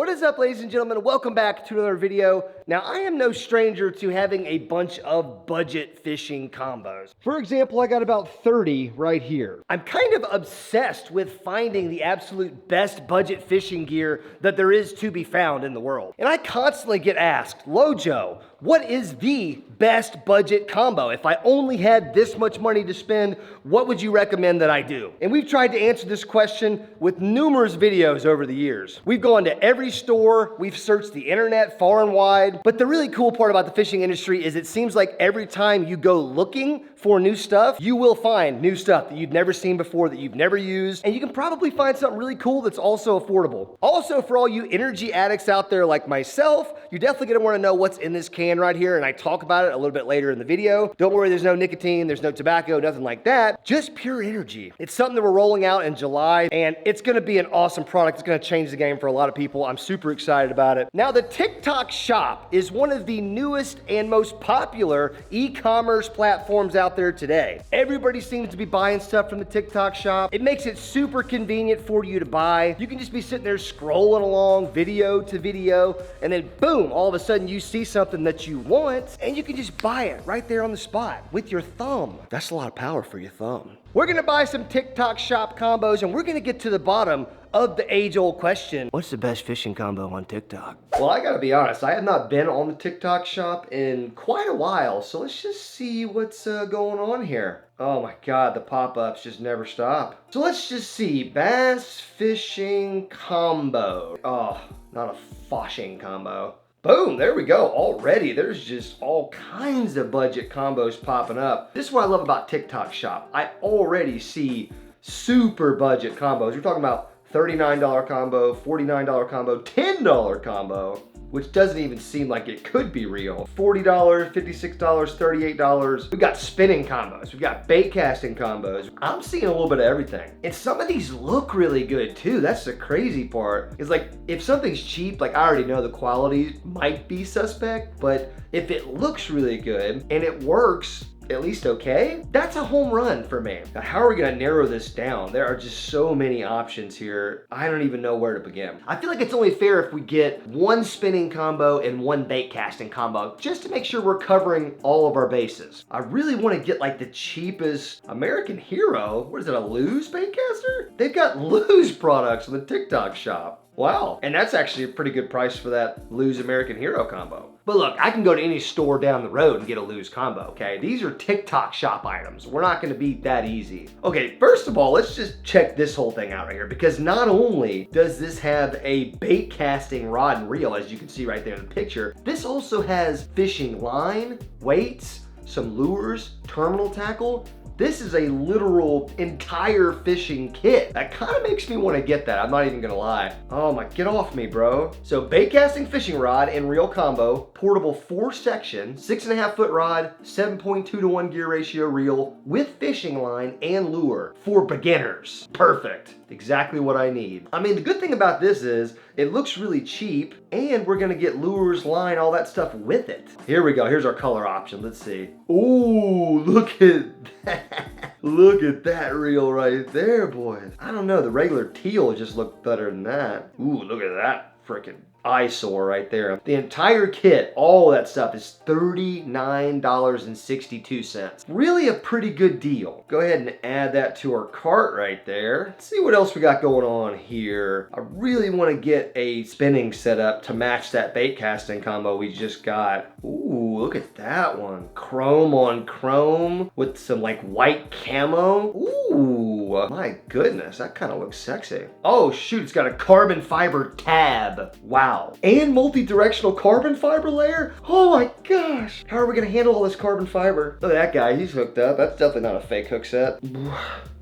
What is up, ladies and gentlemen? Welcome back to another video. Now, I am no stranger to having a bunch of budget fishing combos. For example, I got about 30 right here. I'm kind of obsessed with finding the absolute best budget fishing gear that there is to be found in the world. And I constantly get asked, LOJO, what is the best budget combo? If I only had this much money to spend, what would you recommend that I do? And we've tried to answer this question with numerous videos over the years. We've gone to every store, we've searched the internet far and wide, but the really cool part about the fishing industry is it seems like every time you go looking for new stuff, you will find new stuff that you've never seen before, that you've never used, and you can probably find something really cool that's also affordable. Also, for all you energy addicts out there like myself, you're definitely gonna wanna know what's in this can right here, and I talk about it a little bit later in the video. Don't worry, there's no nicotine, there's no tobacco, nothing like that, just pure energy. It's something that we're rolling out in July, and it's gonna be an awesome product. It's gonna change the game for a lot of people. I'm super excited about it. Now, the Tik Tok Shop is one of the newest and most popular e-commerce platforms out there today. Everybody seems to be buying stuff from the Tik Tok Shop. It makes it super convenient for you to buy. You can just be sitting there scrolling along video to video, and then boom, all of a sudden you see something that you want, and you can just buy it right there on the spot with your thumb. That's a lot of power for your thumb. We're gonna buy some Tik Tok Shop combos, and we're gonna get to the bottom of the age-old question, what's the best fishing combo on TikTok? Well, I gotta be honest, I have not been on the Tik Tok Shop in quite a while, so let's just see what's going on here. Oh my God, the pop-ups just never stop. So let's just see, bass fishing combo. Oh, not a fishing combo. Boom, there we go. Already, there's just all kinds of budget combos popping up. This is what I love about Tik Tok Shop. I already see super budget combos. We're talking about $39 combo, $49 combo, $10 combo, which doesn't even seem like it could be real. $40, $56, $38. We've got spinning combos. We've got bait casting combos. I'm seeing a little bit of everything. And some of these look really good too. That's the crazy part. It's like, if something's cheap, like I already know the quality might be suspect, but if it looks really good and it works at least okay, that's a home run for me. Now, how are we gonna narrow this down? There are just so many options here. I don't even know where to begin. I feel like it's only fair if we get one spinning combo and one bait casting combo, just to make sure we're covering all of our bases. I really wanna get like the cheapest American Hero. What is it, a Lose Baitcaster? They've got Lose products in the Tik Tok Shop. Wow, and that's actually a pretty good price for that Lose American Hero combo. But look, I can go to any store down the road and get a Lose combo, okay? These are Tik Tok Shop items. We're not gonna be that easy. Okay, first of all, let's just check this whole thing out right here, because not only does this have a bait casting rod and reel, as you can see right there in the picture, this also has fishing line, weights, some lures, terminal tackle. This is a literal entire fishing kit. That kind of makes me want to get that. I'm not even gonna lie. Oh my, get off me, bro. So bait casting fishing rod and reel combo, portable 4-section, 6.5 foot rod, 7.2 to 1 gear ratio reel with fishing line and lure for beginners. Perfect. Exactly what I need. I mean, the good thing about this is it looks really cheap, and we're gonna get lures, line, all that stuff with it. Here we go, here's our color option, let's see. Ooh, look at that. Look at that reel right there, boys. I don't know, the regular teal just looked better than that. Ooh, look at that freaking eyesore right there. The entire kit, all that stuff is $39.62. Really a pretty good deal. Go ahead and add that to our cart right there. Let's see what else we got going on here. I really want to get a spinning setup to match that bait casting combo we just got. Ooh, look at that one. Chrome on chrome with some like white camo. Ooh, my goodness, that kind of looks sexy. Oh shoot, it's got a carbon fiber tab. Wow. And multi-directional carbon fiber layer? Oh my gosh. How are we gonna handle all this carbon fiber? Look at that guy, he's hooked up. That's definitely not a fake hook set.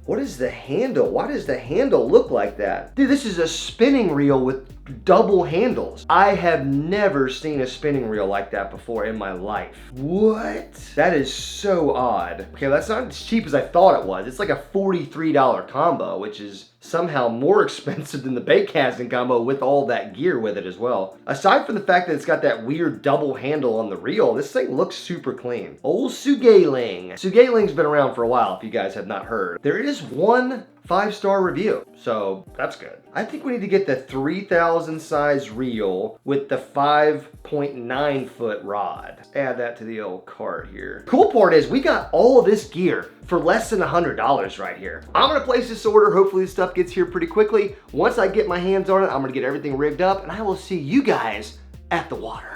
What is the handle? Why does the handle look like that? Dude, this is a spinning reel with double handles. I have never seen a spinning reel like that before in my life. What? That is so odd. Okay, that's not as cheap as I thought it was. It's like a $43 combo, which is somehow more expensive than the bait casting combo with all that gear with it as well. Aside from the fact that it's got that weird double handle on the reel, this thing looks super clean. Old Sugaling. Sugaling's been around for a while if you guys have not heard. There is one 5-star review, so that's good. I think we need to get the 3000 size reel with the 5.9 foot rod. Add that to the old cart here. Cool part is we got all of this gear for less than $100 right here. I'm gonna place this order. Hopefully this stuff gets here pretty quickly. Once I get my hands on it, I'm gonna get everything rigged up and I will see you guys at the water.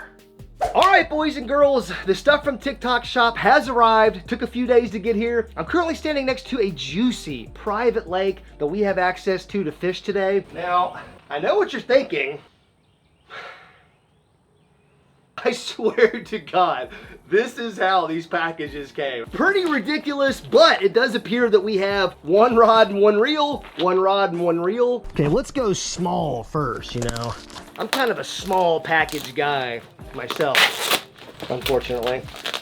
All right, boys and girls, the stuff from Tik Tok Shop has arrived. Took a few days to get here. I'm currently standing next to a juicy private lake that we have access to fish today. Now, I know what you're thinking. I swear to God, this is how these packages came. Pretty ridiculous, but it does appear that we have one rod and one reel, one rod and one reel. Okay, let's go small first, you know. I'm kind of a small package guy myself, unfortunately.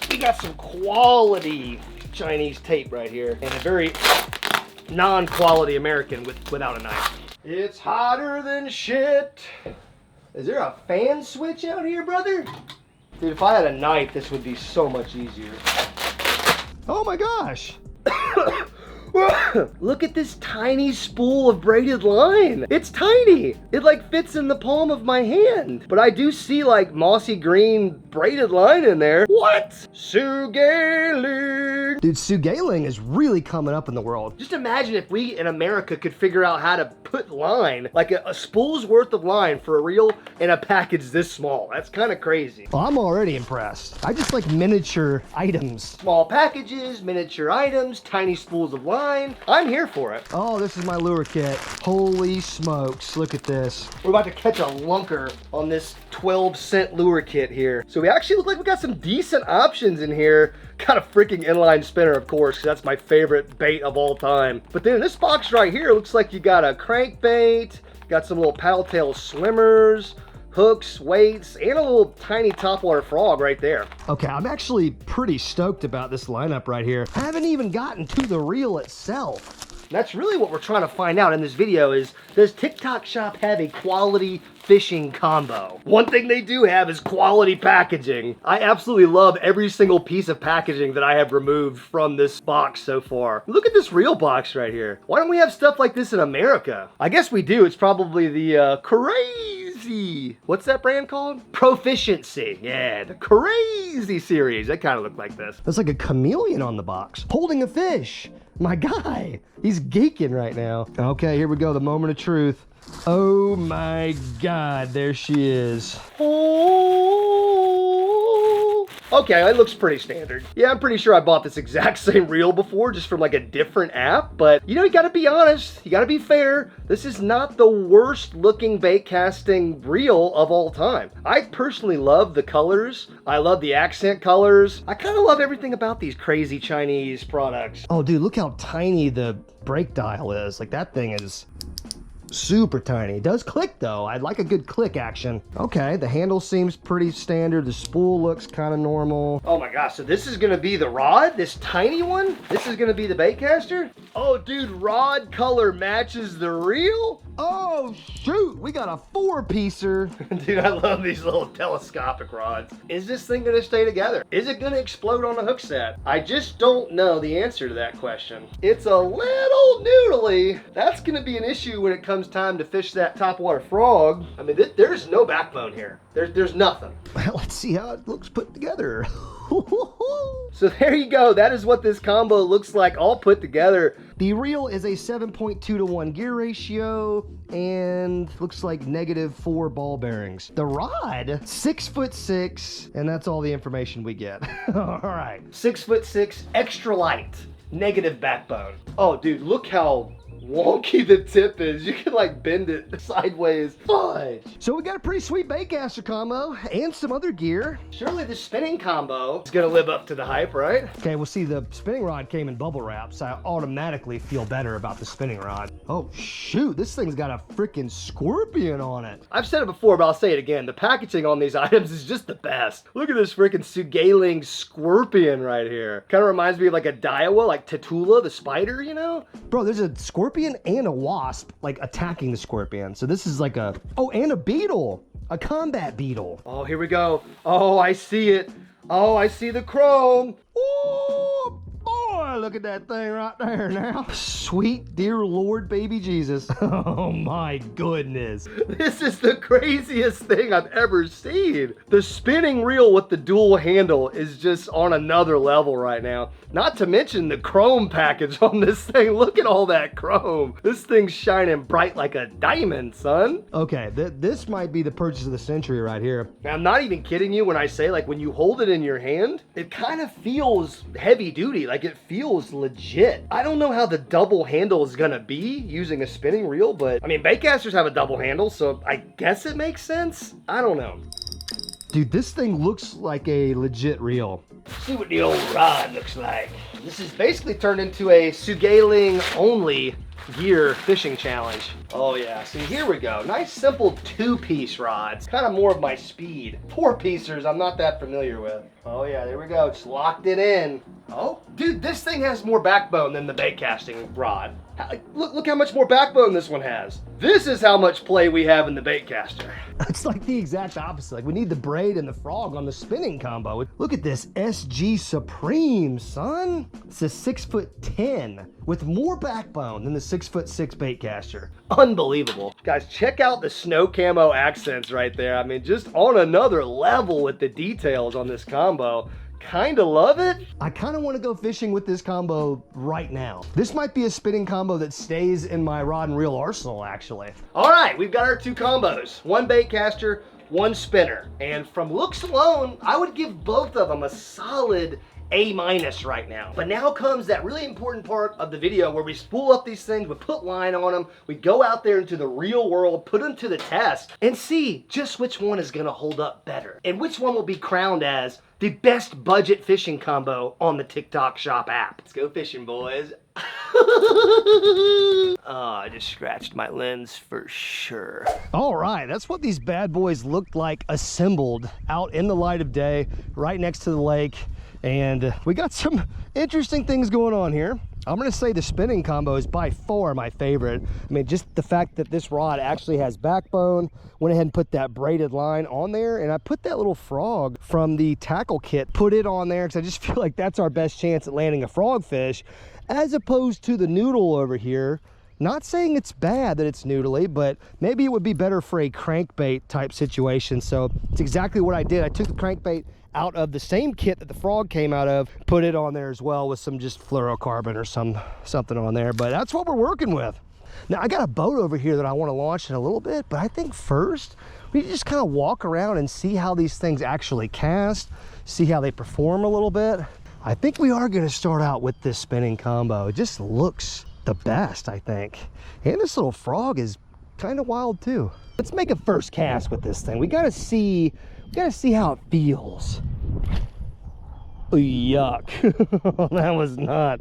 We got some quality Chinese tape right here and a very non-quality American without a knife. It's hotter than shit. Is there a fan switch out here, brother? Dude, if I had a knife, this would be so much easier. Oh my gosh. Look at this tiny spool of braided line. It's tiny. It like fits in the palm of my hand. But I do see like mossy green braided line in there. What? Sugaling. Dude, sugaling is really coming up in the world. Just imagine if we in America could figure out how to put line, like a spool's worth of line for a reel in a package this small. That's kind of crazy. Well, I'm already impressed. I just like miniature items. Small packages, miniature items, tiny spools of line. I'm here for it. Oh, this is my lure kit. Holy smokes, look at this. We're about to catch a lunker on this 12-cent lure kit here. So we actually look like we got some decent options in here. Got a freaking inline spinner, of course, because that's my favorite bait of all time. But then in this box right here, looks like you got a crankbait, got some little paddle tail swimmers, hooks, weights, and a little tiny topwater frog right there. Okay, I'm actually pretty stoked about this lineup right here. I haven't even gotten to the reel itself. That's really what we're trying to find out in this video is, does Tik Tok Shop have a quality fishing combo? One thing they do have is quality packaging. I absolutely love every single piece of packaging that I have removed from this box so far. Look at this reel box right here. Why don't we have stuff like this in America? I guess we do. It's probably the crazy, what's that brand called? Proficiency. Yeah, the crazy series. They kind of look like this. There's like a chameleon on the box holding a fish. My guy, he's geeking right now. Okay, here we go, the moment of truth. Oh my God, there she is. Oh. Okay, it looks pretty standard. Yeah, I'm pretty sure I bought this exact same reel before, just from like a different app, but you know, you gotta be honest, you gotta be fair. This is not the worst looking bait casting reel of all time. I personally love the colors. I love the accent colors. I kind of love everything about these crazy Chinese products. Oh dude, look how tiny the brake dial is. Like that thing is super tiny. It does click though. I'd like a good click action. Okay, the handle seems pretty standard. The spool looks kind of normal. Oh my gosh, so this is gonna be the rod? This tiny one? This is gonna be the Baitcaster? Oh dude, rod color matches the reel? Oh shoot, we got a 4-piecer. Dude, I love these little telescopic rods. Is this thing gonna stay together? Is it gonna explode on a hook set? I just don't know the answer to that question. It's a little noodly. That's gonna be an issue when it comes time to fish that topwater frog. I mean, there's no backbone here. There's nothing. Well, let's see how it looks put together. So there you go. That is what this combo looks like all put together. The reel is a 7.2 to 1 gear ratio and looks like -4 ball bearings. The rod, 6'6", and that's all the information we get. All right, 6'6", extra light, negative backbone. Oh, dude, look how wonky the tip is. You can like bend it sideways. Fudge. So we got a pretty sweet Baitcaster combo and some other gear. Surely the spinning combo is gonna live up to the hype, right? Okay, well see, the spinning rod came in bubble wrap, so I automatically feel better about the spinning rod. Oh shoot, this thing's got a freaking scorpion on it. I've said it before, but I'll say it again. The packaging on these items is just the best. Look at this freaking Sugaling scorpion right here. Kind of reminds me of like a Daiwa, like Tatula, the spider, you know? Bro, there's a scorpion and a wasp like attacking the scorpion. So this is like a, oh, and a beetle, a combat beetle. Oh, here we go. Oh, I see it. Oh, I see the chrome. Oh boy. Oh, look at that thing right there now. Sweet dear Lord baby Jesus. Oh my goodness. This is the craziest thing I've ever seen. The spinning reel with the dual handle is just on another level right now. Not to mention the chrome package on this thing. Look at all that chrome. This thing's shining bright like a diamond, son. Okay, this might be the purchase of the century right here. Now, I'm not even kidding you when I say, like, when you hold it in your hand, it kind of feels heavy duty. Like, it feels legit. I don't know how the double handle is gonna be using a spinning reel, but I mean, baitcasters have a double handle, so I guess it makes sense. I don't know. Dude, this thing looks like a legit reel. Let's see what the old rod looks like. This is basically turned into a Sugaling only gear fishing challenge. Oh yeah, see, here we go. Nice simple 2-piece rods. Kind of more of my speed. 4-piecers I'm not that familiar with. Oh yeah, there we go. Just locked it in. Oh, dude, this thing has more backbone than the bait casting rod. Look how much more backbone this one has. This is how much play we have in the baitcaster. It's like the exact opposite. Like, we need the braid and the frog on the spinning combo. Look at this SG Supreme, son. It's a 6'10" with more backbone than the 6'6" baitcaster. Unbelievable. Guys, check out the snow camo accents right there. I mean, just on another level with the details on this combo. Kinda love it. I kinda wanna go fishing with this combo right now. This might be a spinning combo that stays in my rod and reel arsenal, actually. All right, we've got our 2 combos. 1 baitcaster, 1 spinner. And from looks alone, I would give both of them a solid A- right now. But now comes that really important part of the video where we spool up these things, we put line on them, we go out there into the real world, put them to the test, and see just which one is gonna hold up better. And which one will be crowned as the best budget fishing combo on the Tik Tok Shop app. Let's go fishing, boys. Oh, I just scratched my lens for sure. All right, that's what these bad boys looked like assembled out in the light of day, right next to the lake. And we got some interesting things going on here. I'm gonna say the spinning combo is by far my favorite. I mean, just the fact that this rod actually has backbone, went ahead and put that braided line on there, and I put that little frog from the tackle kit, put it on there, because I just feel like that's our best chance at landing a frog fish, as opposed to the noodle over here. Not saying it's bad that it's noodly, but maybe it would be better for a crankbait type situation. So it's exactly what I did. I took the crankbait out of the same kit that the frog came out of, put it on there as well with some just fluorocarbon or something on there. But that's what we're working with. Now, I got a boat over here that I want to launch in a little bit, but I think first we just kind of walk around and see how these things actually cast, see how they perform a little bit. I think we are going to start out with this spinning combo. It just looks the best, I think. And this little frog is kind of wild too. Let's make a first cast with this thing. We gotta see how it feels. Oh, yuck. That was not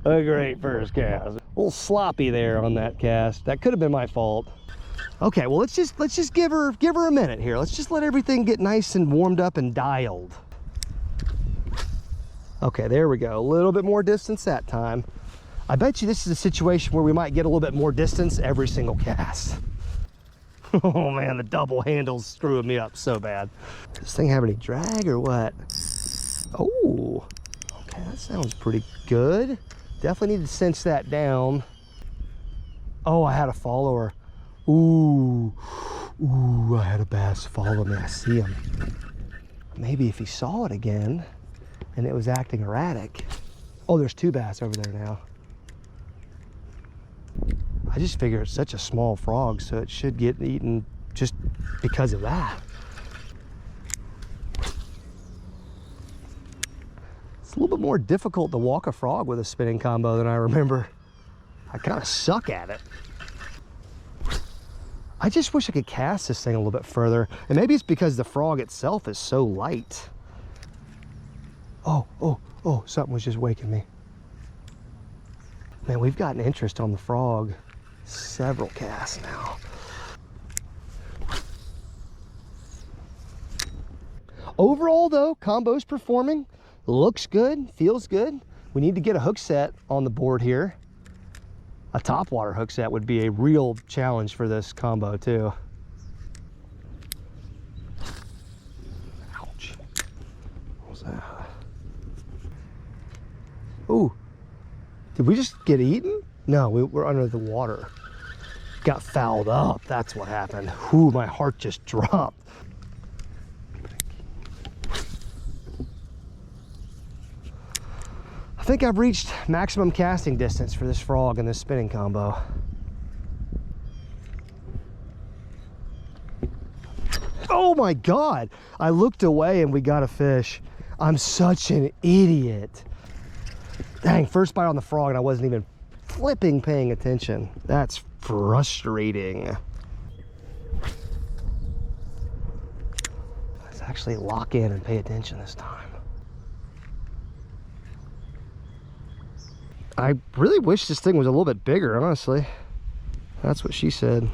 a great first cast. A little sloppy there on that cast. That could have been my fault. Okay, well, let's just give her a minute here. Let's just let everything get nice and warmed up and dialed. Okay, there we go. A little bit more distance that time. I bet you this is a situation where we might get a little bit more distance every single cast. Oh man, the double handle's screwing me up so bad. Does this thing have any drag or what? Oh, okay, that sounds pretty good. Definitely need to cinch that down. Oh, I had a follower. Ooh, I had a bass follow me. I see him. Maybe if he saw it again and it was acting erratic. Oh, there's 2 bass over there now. I just figure it's such a small frog, so it should get eaten just because of that. It's a little bit more difficult to walk a frog with a spinning combo than I remember. I kind of suck at it. I just wish I could cast this thing a little bit further. And maybe it's because the frog itself is so light. Oh, something was just waking me. Man, we've gotten interest on the frog. Several casts now. Overall though, combo's performing, looks good, feels good. We need to get a hook set on the board here. A topwater hook set would be a real challenge for this combo too. Ouch. What was that? Ooh, Did we just get eaten? No, we're under the water. Got fouled up, that's what happened. Ooh, my heart just dropped. I think I've reached maximum casting distance for this frog in this spinning combo. Oh my God, I looked away and we got a fish. I'm such an idiot. Dang, first bite on the frog and I wasn't even flipping paying attention. That's frustrating. Let's actually lock in and pay attention this time. I really wish this thing was a little bit bigger, honestly. That's what she said.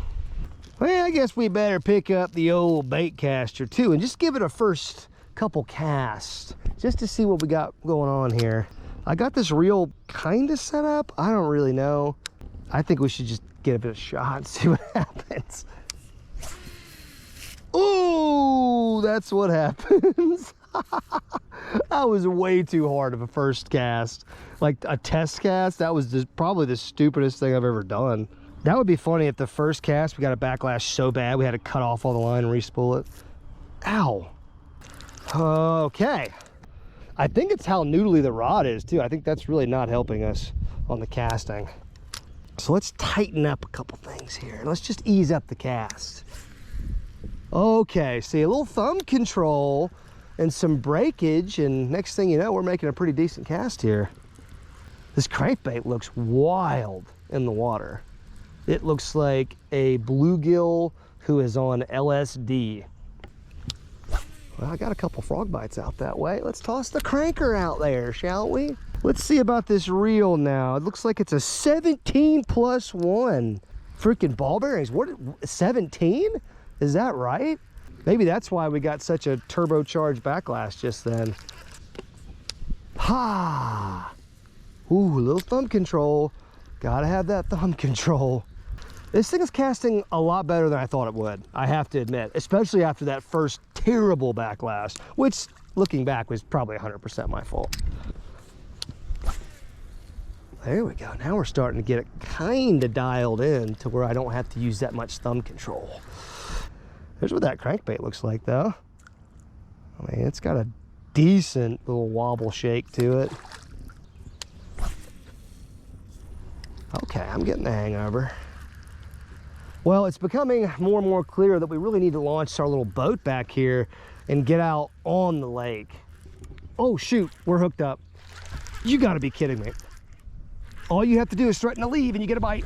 Well, I guess we better pick up the old Baitcaster too and just give it a first couple casts just to see what we got going on here. I got this reel kind of set up. I don't really know. I think we should just give it a shot and see what happens. Oh, that's what happens. That was way too hard of a first cast. Like a test cast, that was just probably the stupidest thing I've ever done. That would be funny if the first cast we got a backlash so bad we had to cut off all the line and re-spool it. Ow. Okay. I think it's how noodly the rod is too. I think that's really not helping us on the casting. So let's tighten up a couple things here. Let's just ease up the cast. Okay, see, a little thumb control and some breakage, and next thing you know, we're making a pretty decent cast here. This crankbait looks wild in the water. It looks like a bluegill who is on LSD. Well, I got a couple frog bites out that way. Let's toss the cranker out there, shall we? Let's see about this reel now. It looks like it's a 17 plus 1. Freaking ball bearings. What, 17? Is that right? Maybe that's why we got such a turbocharged backlash just then. Ha! Ooh, a little thumb control. Gotta have that thumb control. This thing is casting a lot better than I thought it would, I have to admit, especially after that first terrible backlash, which, looking back, was probably 100% my fault. There we go. Now we're starting to get it kind of dialed in to where I don't have to use that much thumb control. Here's what that crankbait looks like, though. I mean, it's got a decent little wobble shake to it. Okay, I'm getting the hang of her. Well, it's becoming more and more clear that we really need to launch our little boat back here and get out on the lake. Oh, shoot, we're hooked up. You gotta be kidding me. All you have to do is threaten to leave and you get a bite.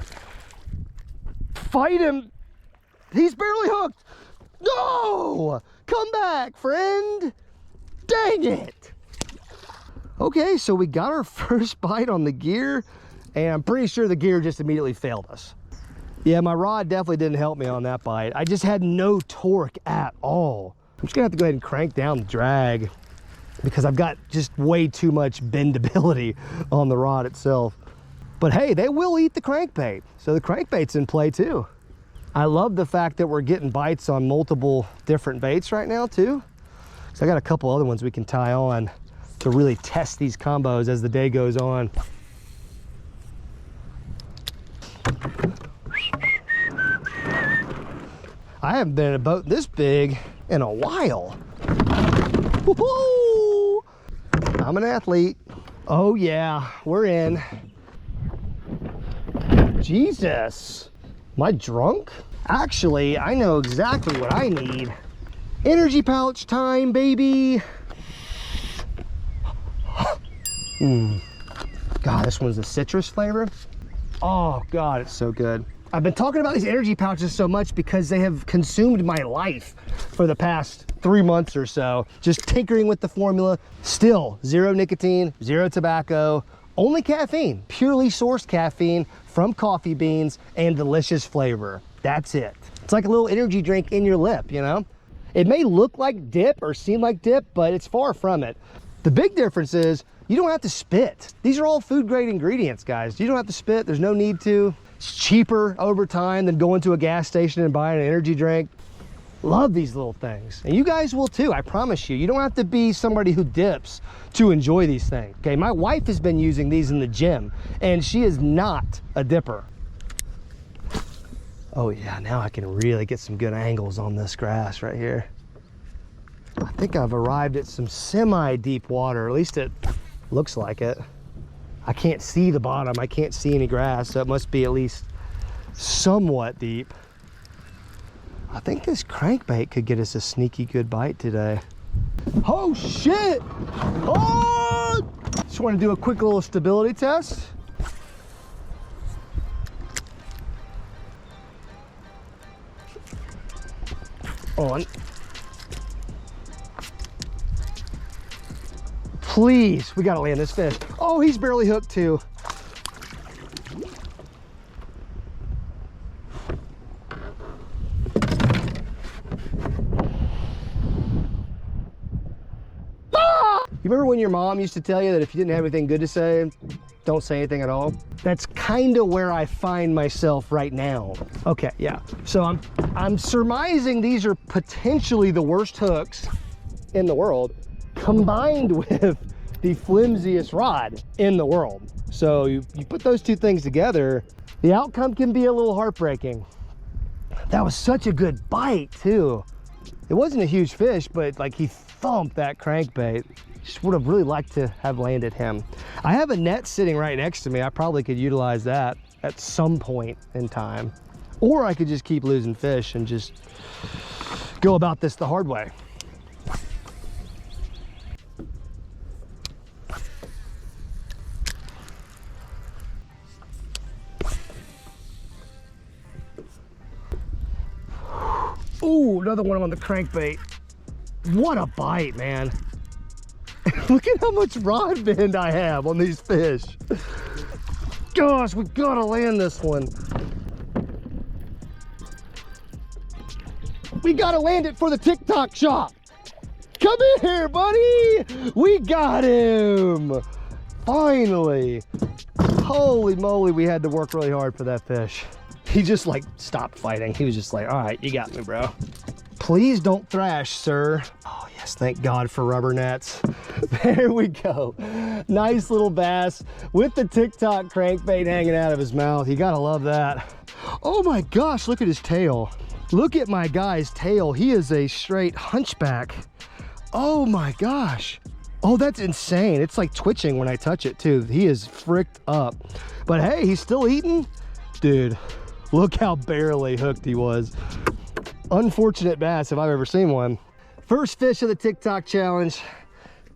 Fight him. He's barely hooked. No! Come back, friend. Dang it. Okay, so we got our first bite on the gear, and I'm pretty sure the gear just immediately failed us. Yeah, my rod definitely didn't help me on that bite. I just had no torque at all. I'm just gonna have to go ahead and crank down the drag because I've got just way too much bendability on the rod itself. But hey, they will eat the crankbait. So the crankbait's in play too. I love the fact that we're getting bites on multiple different baits right now too. So I got a couple other ones we can tie on to really test these combos as the day goes on. I haven't been in a boat this big in a while. Woohoo! I'm an athlete. Oh yeah, we're in. Jesus, am I drunk? Actually, I know exactly what I need. Energy pouch time, baby. God, this one's the citrus flavor. Oh God, it's so good. I've been talking about these energy pouches so much because they have consumed my life for the past 3 months or so. Just tinkering with the formula. Still, 0 nicotine, 0 tobacco, only caffeine, purely sourced caffeine from coffee beans and delicious flavor. That's it. It's like a little energy drink in your lip, you know? It may look like dip or seem like dip, but it's far from it. The big difference is you don't have to spit. These are all food grade ingredients, guys. You don't have to spit, there's no need to. It's cheaper over time than going to a gas station and buying an energy drink. Love these little things. And you guys will too, I promise you. You don't have to be somebody who dips to enjoy these things. Okay, my wife has been using these in the gym and she is not a dipper. Oh yeah, now I can really get some good angles on this grass right here. I think I've arrived at some semi-deep water, at least it looks like it. I can't see the bottom, I can't see any grass, so it must be at least somewhat deep. I think this crankbait could get us a sneaky good bite today. Oh shit! Oh! Just want to do a quick little stability test. On. Please, we gotta land this fish. Oh, he's barely hooked too. You remember when your mom used to tell you that if you didn't have anything good to say, don't say anything at all? That's kind of where I find myself right now. Okay, yeah. So I'm surmising these are potentially the worst hooks in the world, combined with the flimsiest rod in the world. So you put those two things together, the outcome can be a little heartbreaking. That was such a good bite too. It wasn't a huge fish, but like he thumped that crankbait. Just would have really liked to have landed him. I have a net sitting right next to me. I probably could utilize that at some point in time. Or I could just keep losing fish and just go about this the hard way. Ooh, another one on the crankbait. What a bite, man. Look at how much rod bend I have on these fish. Gosh, we gotta land this one. We gotta land it for the Tik Tok Shop. Come in here, buddy. We got him. Finally. Holy moly, we had to work really hard for that fish. He just like stopped fighting. He was just like, all right, you got me, bro. Please don't thrash, sir. Oh yes, thank God for rubber nets. There we go. Nice little bass with the Tik Tok crankbait hanging out of his mouth. You gotta love that. Oh my gosh, look at his tail. Look at my guy's tail. He is a straight hunchback. Oh my gosh. Oh, that's insane. It's like twitching when I touch it too. He is fricked up. But hey, he's still eating. Dude, look how barely hooked he was. Unfortunate bass if I've ever seen one. First fish of the Tik Tok challenge.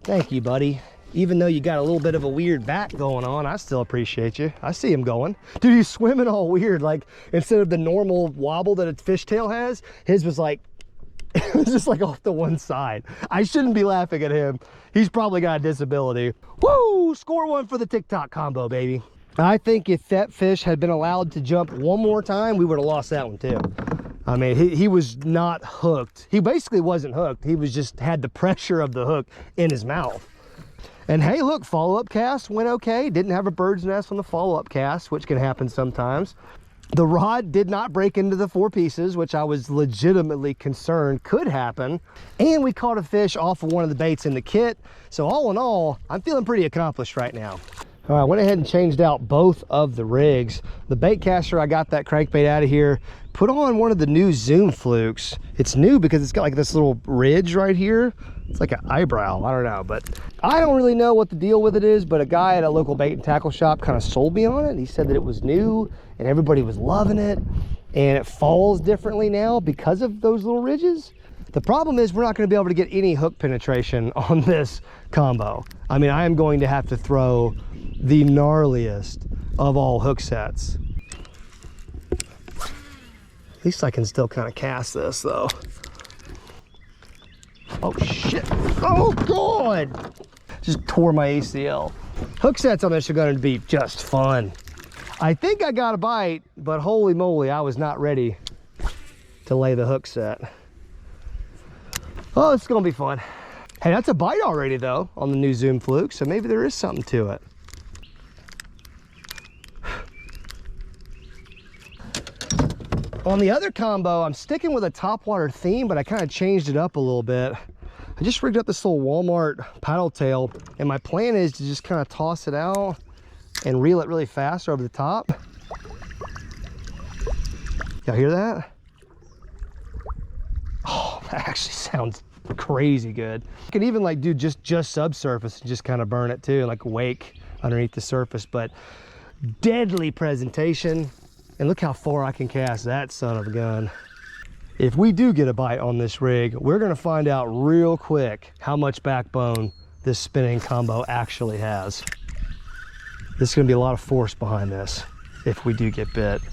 Thank you, buddy. Even though you got a little bit of a weird back going on, I still appreciate you. I see him going. Dude, he's swimming all weird. Like instead of the normal wobble that a fishtail has, his was like, it was just like off to one side. I shouldn't be laughing at him. He's probably got a disability. Woo! Score one for the Tik Tok combo, baby. I think if that fish had been allowed to jump one more time, we would have lost that one too. I mean, he was not hooked. He basically wasn't hooked. He was just had the pressure of the hook in his mouth. And hey, look, follow-up cast went okay. Didn't have a bird's nest on the follow-up cast, which can happen sometimes. The rod did not break into the 4 pieces, which I was legitimately concerned could happen. And we caught a fish off of one of the baits in the kit. So all in all, I'm feeling pretty accomplished right now. All right, I went ahead and changed out both of the rigs. The Baitcaster, I got that crankbait out of here, put on one of the new Zoom flukes. It's new because it's got like this little ridge right here. It's like an eyebrow, I don't know, but I don't really know what the deal with it is, but a guy at a local bait and tackle shop kind of sold me on it. He said that it was new and everybody was loving it, and it falls differently now because of those little ridges. The problem is we're not going to be able to get any hook penetration on this combo. I mean, I am going to have to throw the gnarliest of all hook sets. At least I can still kind of cast this though. Oh shit, oh God! Just tore my ACL. Hook sets on this are going to be just fun. I think I got a bite, but holy moly, I was not ready to lay the hook set. Oh, it's gonna be fun. Hey, that's a bite already though on the new Zoom fluke, so maybe there is something to it. On the other combo, I'm sticking with a topwater theme, but I kind of changed it up a little bit. I just rigged up this little Walmart paddle tail, and my plan is to just kind of toss it out and reel it really fast over the top. Y'all hear that? Oh, that actually sounds crazy good. You can even like do just subsurface and just kind of burn it too, like wake underneath the surface, but deadly presentation. And look how far I can cast that son of a gun. If we do get a bite on this rig, we're gonna find out real quick how much backbone this spinning combo actually has. There's gonna be a lot of force behind this if we do get bit.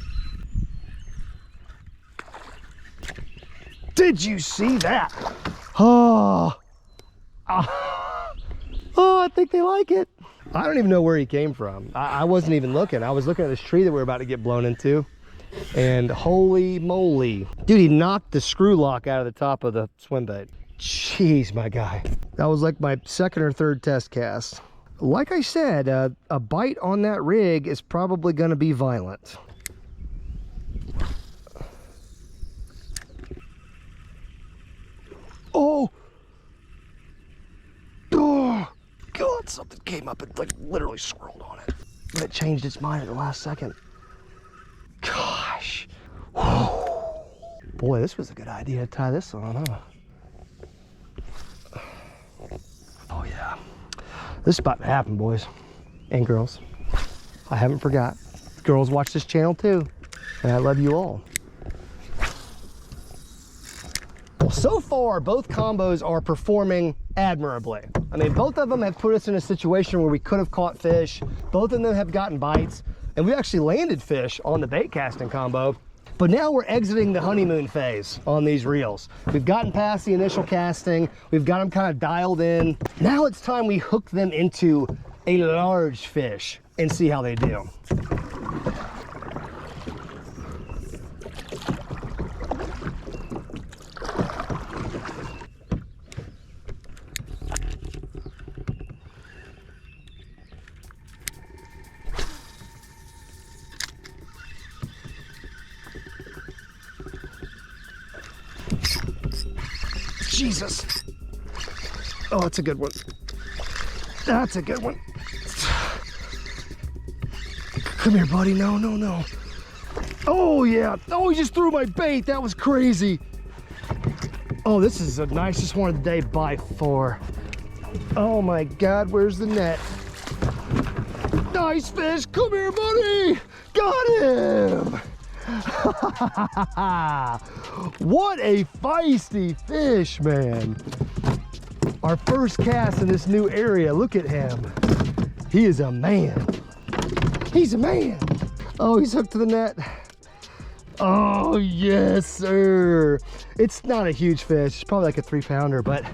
Did you see that? Oh, oh, I think they like it. I don't even know where he came from. I wasn't even looking. I was looking at this tree that we were about to get blown into, and holy moly. Dude, he knocked the screw lock out of the top of the swim bait. Jeez, my guy. That was like my second or third test cast. Like I said, a bite on that rig is probably gonna be violent. Oh! Oh! God, something came up and like literally swirled on it. And it changed its mind at the last second. Gosh. Whew. Boy, this was a good idea to tie this on, huh? Oh yeah. This is about to happen, boys and girls. I haven't forgot. Girls watch this channel too, and I love you all. Well, so far, both combos are performing admirably. I mean, both of them have put us in a situation where we could have caught fish. Both of them have gotten bites, and we actually landed fish on the bait casting combo. But now we're exiting the honeymoon phase on these reels. We've gotten past the initial casting. We've got them kind of dialed in. Now it's time we hook them into a large fish and see how they do. Jesus. Oh, that's a good one. That's a good one. Come here, buddy. No, no, no. Oh, yeah. Oh, he just threw my bait. That was crazy. Oh, this is the nicest one of the day by far. Oh, my God. Where's the net? Nice fish. Come here, buddy. Got him. What a feisty fish, man. Our first cast in this new area. Look at him. He is a man. He's a man. Oh, he's hooked to the net. Oh, yes, sir. It's not a huge fish. It's probably like a 3-pounder, but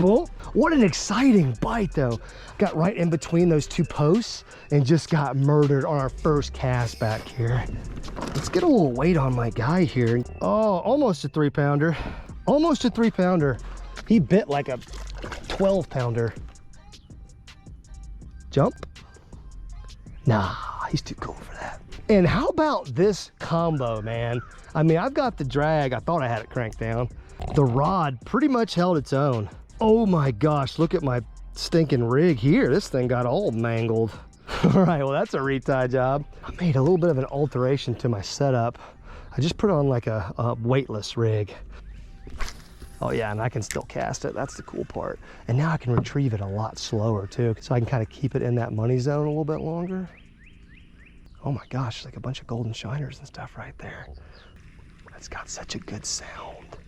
well, what an exciting bite, though. Got right in between those two posts and just got murdered on our first cast back here. Let's get a little weight on my guy here. Oh, almost a 3-pounder. Almost a 3-pounder. He bit like a 12-pounder. Jump? Nah, he's too cool for that. And how about this combo, man? I mean, I've got the drag. I thought I had it cranked down. The rod pretty much held its own. Oh my gosh, look at my stinking rig here. This thing got all mangled. All right, well, that's a retie job. I made a little bit of an alteration to my setup. I just put on like a weightless rig. Oh yeah, and I can still cast it. That's the cool part. And now I can retrieve it a lot slower too, so I can kind of keep it in that money zone a little bit longer. Oh my gosh, like a bunch of golden shiners and stuff right there. That's got such a good sound.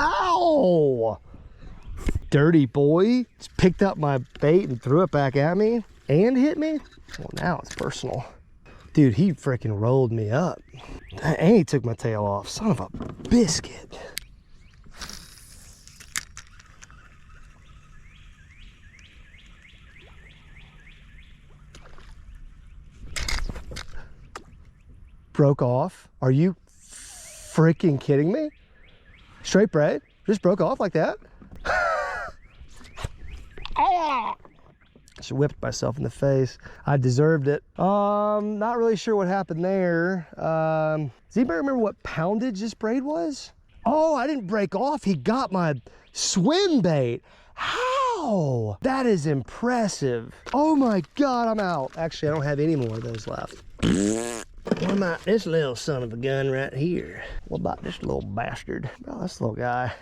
Ow! Dirty boy. Just picked up my bait and threw it back at me and hit me. Well, now it's personal. Dude, he freaking rolled me up. And he took my tail off. Son of a biscuit. broke off. Are you freaking kidding me? Straight braid, just broke off like that. I just whipped myself in the face. I deserved it. Not really sure what happened there. Does anybody remember what poundage this braid was? Oh, I didn't break off. He got my swim bait. How? That is impressive. Oh my God, I'm out. Actually, I don't have any more of those left. What about this little son of a gun right here? What about this little bastard? Oh, this little guy.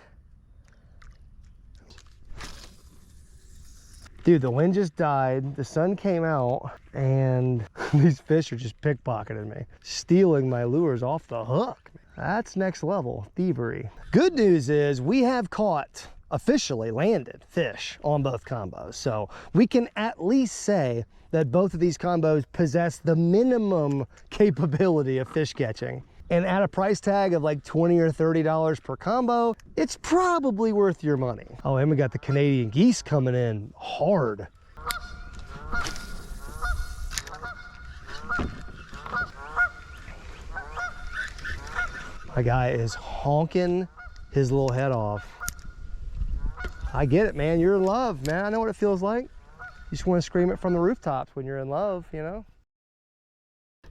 Dude, the wind just died, the sun came out, and these fish are just pickpocketing me, stealing my lures off the hook. That's next level thievery. Good news is we have caught, officially landed fish on both combos. So we can at least say that both of these combos possess the minimum capability of fish catching. And at a price tag of like $20 or $30 per combo, it's probably worth your money. Oh, and we got the Canadian geese coming in hard. My guy is honking his little head off. I get it, man. You're in love, man. I know what it feels like. You just want to scream it from the rooftops when you're in love, you know?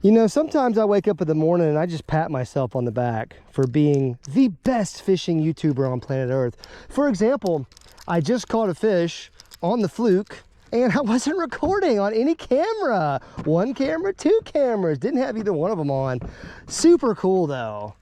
You know, sometimes I wake up in the morning and I just pat myself on the back for being the best fishing YouTuber on planet Earth. For example, I just caught a fish on the fluke and I wasn't recording on any camera. One camera, two cameras, didn't have either one of them on. Super cool though.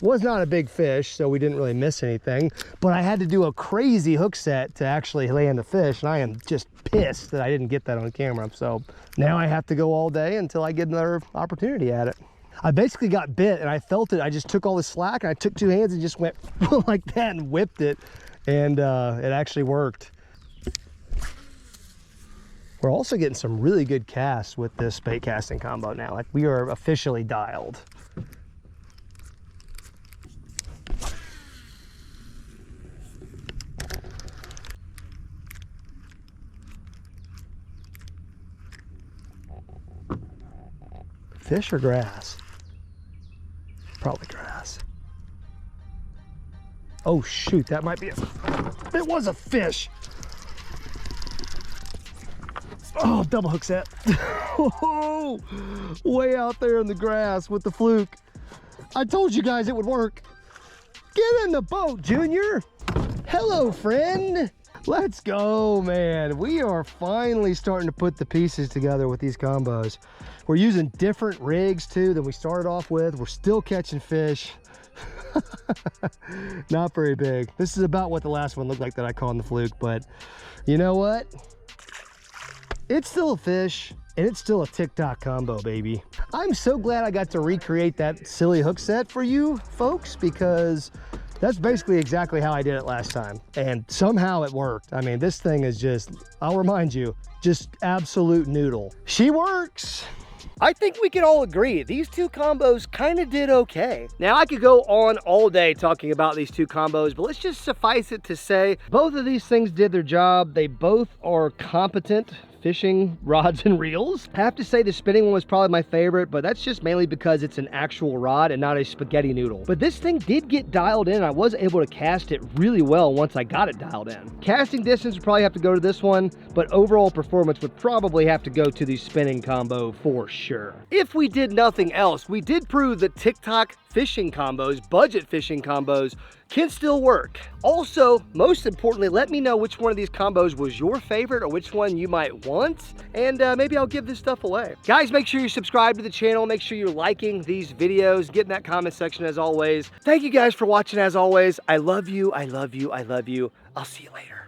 Was not a big fish, so we didn't really miss anything, but I had to do a crazy hook set to actually land the fish, and I am just pissed that I didn't get that on camera. So now I have to go all day until I get another opportunity at it. I basically got bit and I felt it. I just took all the slack and I took two hands and just went like that and whipped it, and it actually worked. We're also getting some really good casts with this bait casting combo now. Like, we are officially dialed. Fish or grass? Probably grass. Oh shoot, that might be it was a fish. Oh, double hook set. Oh, way out there in the grass with the fluke. I told you guys it would work. Get in the boat, Junior. Hello, friend. Let's go, man. We are finally starting to put the pieces together with these combos. We're using different rigs too than we started off with. We're still catching fish. Not very big. This is about what the last one looked like that I caught on the fluke, but you know what? It's still a fish, and it's still a TikTok combo, baby. I'm so glad I got to recreate that silly hook set for you folks, because that's basically exactly how I did it last time, and somehow it worked. I mean, this thing is just, I'll remind you, just absolute noodle. She works. I think we can all agree these two combos kind of did okay. Now, I could go on all day talking about these two combos, but let's just suffice it to say both of these things did their job. They both are competent fishing rods and reels. I have to say the spinning one was probably my favorite, but that's just mainly because it's an actual rod and not a spaghetti noodle. But this thing did get dialed in. I was able to cast it really well once I got it dialed in. Casting distance would probably have to go to this one, but overall performance would probably have to go to the spinning combo for sure. If we did nothing else, we did prove that TikTok fishing combos, budget fishing combos, can still work. Also, most importantly, let me know which one of these combos was your favorite or which one you might want, and maybe I'll give this stuff away. Guys, make sure you subscribe to the channel. Make sure you're liking these videos. Get in that comment section as always. Thank you guys for watching as always. I love you. I love you. I love you. I'll see you later.